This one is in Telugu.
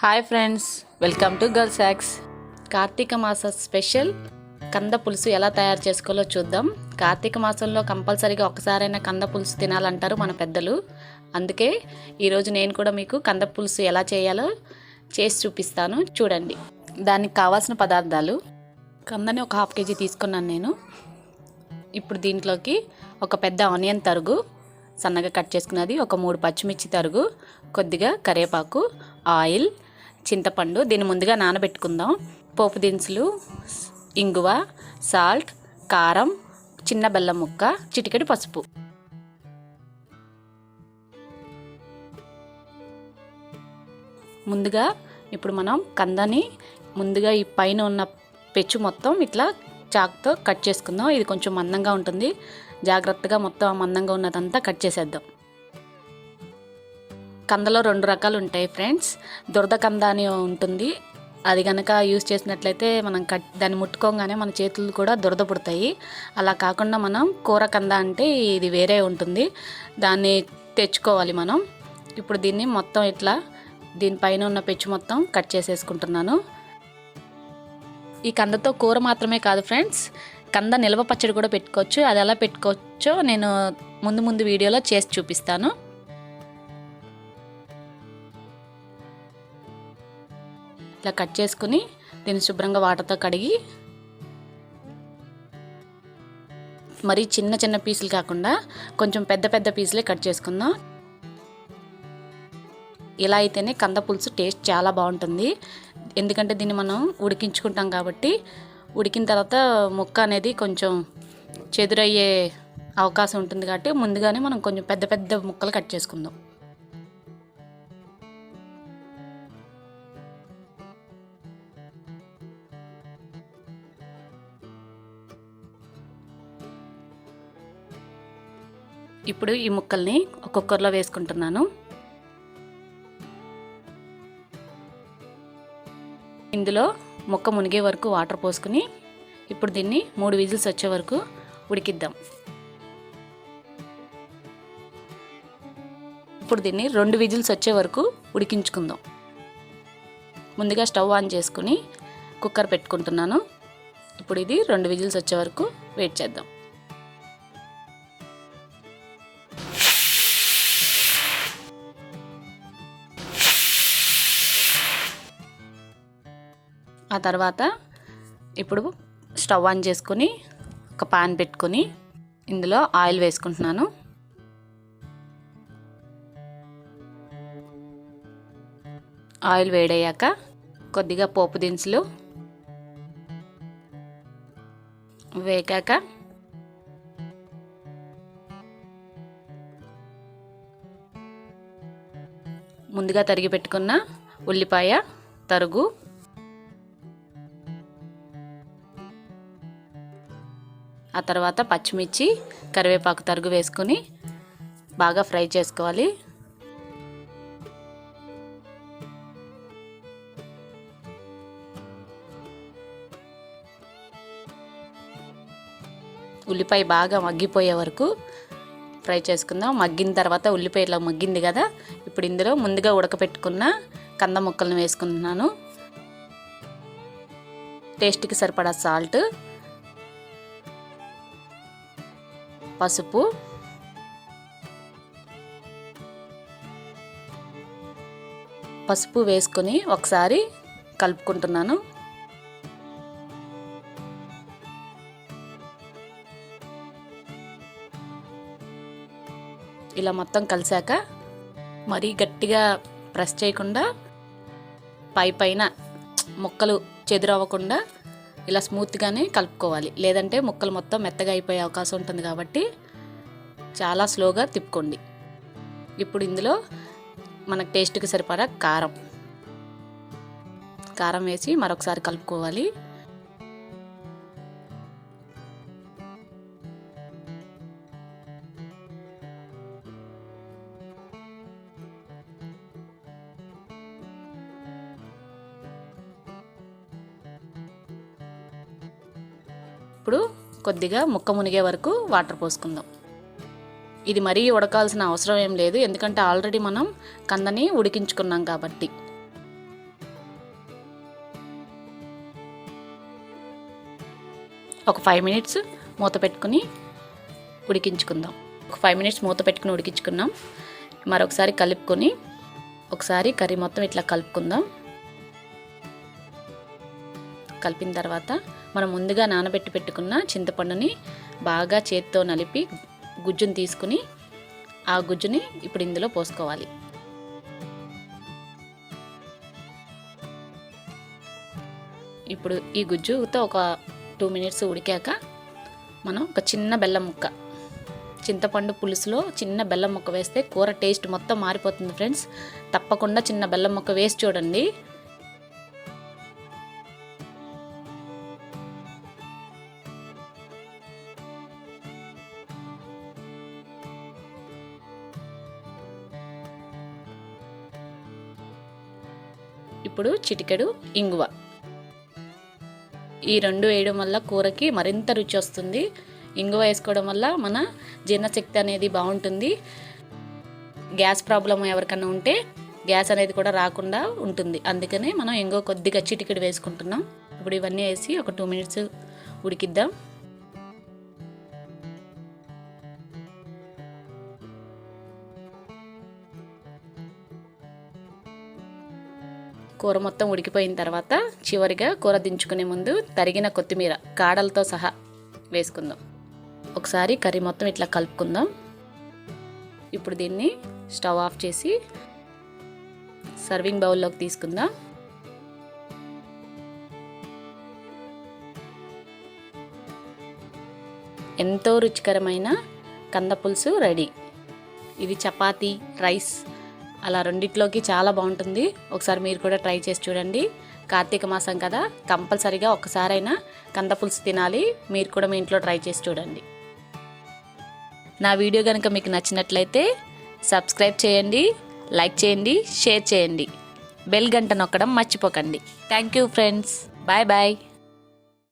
Hi friends, welcome to girls యాక్స్. కార్తీక మాస స్పెషల్ కంద పులుసు ఎలా తయారు చేసుకోవాలో చూద్దాం. కార్తీక మాసంలో కంపల్సరీగా ఒకసారైనా కంద పులుసు తినాలంటారు మన పెద్దలు. అందుకే ఈరోజు నేను కూడా మీకు కంద పులుసు ఎలా చేయాలో చేసి చూపిస్తాను, చూడండి. దానికి కావాల్సిన పదార్థాలు: కందని ఒక 1/2 kg తీసుకున్నాను నేను. ఇప్పుడు దీంట్లోకి ఒక పెద్ద ఆనియన్ తరుగు సన్నగా కట్ చేసుకున్నది, ఒక 3 పచ్చిమిర్చి తరుగు, కొద్దిగా కరివేపాకు, ఆయిల్, చింతపండు, దీన్ని ముందుగా నానబెట్టుకుందాం, పోపు దినుసులు, ఇంగువ, సాల్ట్, కారం, చిన్న బెల్లం ముక్క, చిటికెడు పసుపు. ముందుగా ఇప్పుడు మనం కందని ముందుగా ఈ పైన ఉన్న పెచ్చు మొత్తం ఇట్లా చాకుతో కట్ చేసుకుందాం. ఇది కొంచెం మందంగా ఉంటుంది, జాగ్రత్తగా మొత్తం మందంగా ఉన్నదంతా కట్ చేసేద్దాం. కందలో 2 రకాలు ఉంటాయి ఫ్రెండ్స్. దురద కంద అని ఉంటుంది, అది కనుక యూజ్ చేసినట్లయితే మనం దాన్ని ముట్టుకోగానే మన చేతులు కూడా దురద పుడతాయి. అలా కాకుండా మనం కూర కంద అంటే ఇది వేరే ఉంటుంది, దాన్ని తెచ్చుకోవాలి మనం. ఇప్పుడు దీన్ని మొత్తం ఇట్లా దీనిపైన ఉన్న పెచ్చు మొత్తం కట్ చేసేసుకుంటున్నాను. ఈ కందతో కూర మాత్రమే కాదు ఫ్రెండ్స్, కంద నిల్వ పచ్చడి కూడా పెట్టుకోవచ్చు. అది ఎలా పెట్టుకోవచ్చో నేను ముందు వీడియోలో చేసి చూపిస్తాను. ఇలా కట్ చేసుకుని దీన్ని శుభ్రంగా వాటర్తో కడిగి, మరీ చిన్న పీసులు కాకుండా కొంచెం పెద్ద పీసులే కట్ చేసుకుందాం. ఇలా అయితేనే కంద పులుసు టేస్ట్ చాలా బాగుంటుంది. ఎందుకంటే దీన్ని మనం ఉడికించుకుంటాం కాబట్టి ఉడికిన తర్వాత ముక్క అనేది కొంచెం చెదురయ్యే అవకాశం ఉంటుంది కాబట్టి ముందుగానే మనం కొంచెం పెద్ద ముక్కలు కట్ చేసుకుందాం. ఇప్పుడు ఈ ముక్కల్ని ఒక కుక్కర్లో వేసుకుంటున్నాను. ఇందులో ముక్క మునిగే వరకు వాటర్ పోసుకుని ఇప్పుడు దీన్ని 3 విజిల్స్ వచ్చే వరకు ఉడికిద్దాం. ఇప్పుడు దీన్ని 2 విజిల్స్ వచ్చే వరకు ఉడికించుకుందాం. ముందుగా స్టవ్ ఆన్ చేసుకుని కుక్కర్ పెట్టుకుంటున్నాను. ఇప్పుడు ఇది 2 విజిల్స్ వచ్చే వరకు వెయిట్ చేద్దాం. ఆ తర్వాత ఇప్పుడు స్టవ్ ఆన్ చేసుకొని ఒక పాన్ పెట్టుకొని ఇందులో ఆయిల్ వేసుకుంటున్నాను. ఆయిల్ వేడయ్యాక కొద్దిగా పోపు దినుసులు వేగాక ముందుగా తరిగి పెట్టుకున్న ఉల్లిపాయ తరుగు, ఆ తర్వాత పచ్చిమిర్చి, కరివేపాకు తరుగు వేసుకొని బాగా ఫ్రై చేసుకోవాలి. ఉల్లిపాయ బాగా మగ్గిపోయే వరకు ఫ్రై చేసుకుందాం. మగ్గిన తర్వాత ఉల్లిపాయ ఇలా మగ్గింది కదా, ఇప్పుడు ఇందులో ముందుగా ఉడకపెట్టుకున్న కంద ముక్కలను వేసుకుంటున్నాను. టేస్ట్కి సరిపడా సాల్ట్, పసుపు, వేసుకొని ఒకసారి కలుపుకుంటున్నాను. ఇలా మొత్తం కలిసాక మరీ గట్టిగా ప్రెస్ చేయకుండా పైన ముక్కలు చెదురవ్వకుండా ఇలా స్మూత్గానే కలుపుకోవాలి, లేదంటే ముక్కలు మొత్తం మెత్తగా అయిపోయే అవకాశం ఉంటుంది కాబట్టి చాలా స్లోగా తిప్పుకోండి. ఇప్పుడు ఇందులో మనకు టేస్ట్కి సరిపడా కారం వేసి మరొకసారి కలుపుకోవాలి. ఇప్పుడు కొద్దిగా ముక్క మునిగే వరకు వాటర్ పోసుకుందాం. ఇది మరీ ఉడకాల్సిన అవసరం ఏం లేదు, ఎందుకంటే ఆల్రెడీ మనం కందని ఉడికించుకున్నాం కాబట్టి. ఒక 5 మినిట్స్ మూత పెట్టుకుని ఉడికించుకుందాం. ఒక 5 మినిట్స్ మూత పెట్టుకుని ఉడికించుకున్నాం. మరొకసారి కలుపుకొని ఒకసారి కర్రీ మొత్తం ఇట్లా కలుపుకుందాం. కలిపిన తర్వాత మనం ముందుగా నానబెట్టి పెట్టుకున్న చింతపండుని బాగా చేత్తో నలిపి గుజ్జుని తీసుకుని ఆ గుజ్జుని ఇప్పుడు ఇందులో పోసుకోవాలి. ఇప్పుడు ఈ గుజ్జుతో ఒక 2 మినిట్స్ ఉడికాక మనం ఒక చిన్న బెల్లం ముక్క, చింతపండు పులుసులో చిన్న బెల్లం ముక్క వేస్తే కూర టేస్ట్ మొత్తం మారిపోతుంది ఫ్రెండ్స్. తప్పకుండా చిన్న బెల్లం ముక్క వేసి చూడండి. ఇప్పుడు చిటికెడు ఇంగువ, ఈ 2 వేయడం వల్ల కూరకి మరింత రుచి వస్తుంది. ఇంగువ వేసుకోవడం వల్ల మన జీర్ణశక్తి అనేది బాగుంటుంది. గ్యాస్ ప్రాబ్లం ఎవరికన్నా ఉంటే గ్యాస్ అనేది కూడా రాకుండా ఉంటుంది. అందుకనే మనం ఇంగువ కొద్దిగా చిటికెడు వేసుకుంటున్నాం. ఇప్పుడు ఇవన్నీ వేసి ఒక 2 మినిట్స్ ఉడికిద్దాం. కూర మొత్తం ఉడికిపోయిన తర్వాత చివరిగా కూర దించుకునే ముందు తరిగిన కొత్తిమీర కాడలతో సహా వేసుకుందాం. ఒకసారి కర్రీ మొత్తం ఇట్లా కలుపుకుందాం. ఇప్పుడు దీన్ని స్టవ్ ఆఫ్ చేసి సర్వింగ్ బౌల్లోకి తీసుకుందాం. ఎంతో రుచికరమైన కంద పులుసు రెడీ. ఇది చపాతీ, రైస్ అలా రెండిట్లోకి చాలా బాగుంటుంది. ఒకసారి మీరు కూడా ట్రై చేసి చూడండి. కార్తీక మాసం కదా, కంపల్సరీగా ఒకసారైనా కంద పులుసు తినాలి. మీరు కూడా మీ ఇంట్లో ట్రై చేసి చూడండి. నా వీడియో కనుక మీకు నచ్చినట్లయితే సబ్స్క్రైబ్ చేయండి, లైక్ చేయండి, షేర్ చేయండి, బెల్ గంట నొక్కడం మర్చిపోకండి. Thank you friends. Bye bye.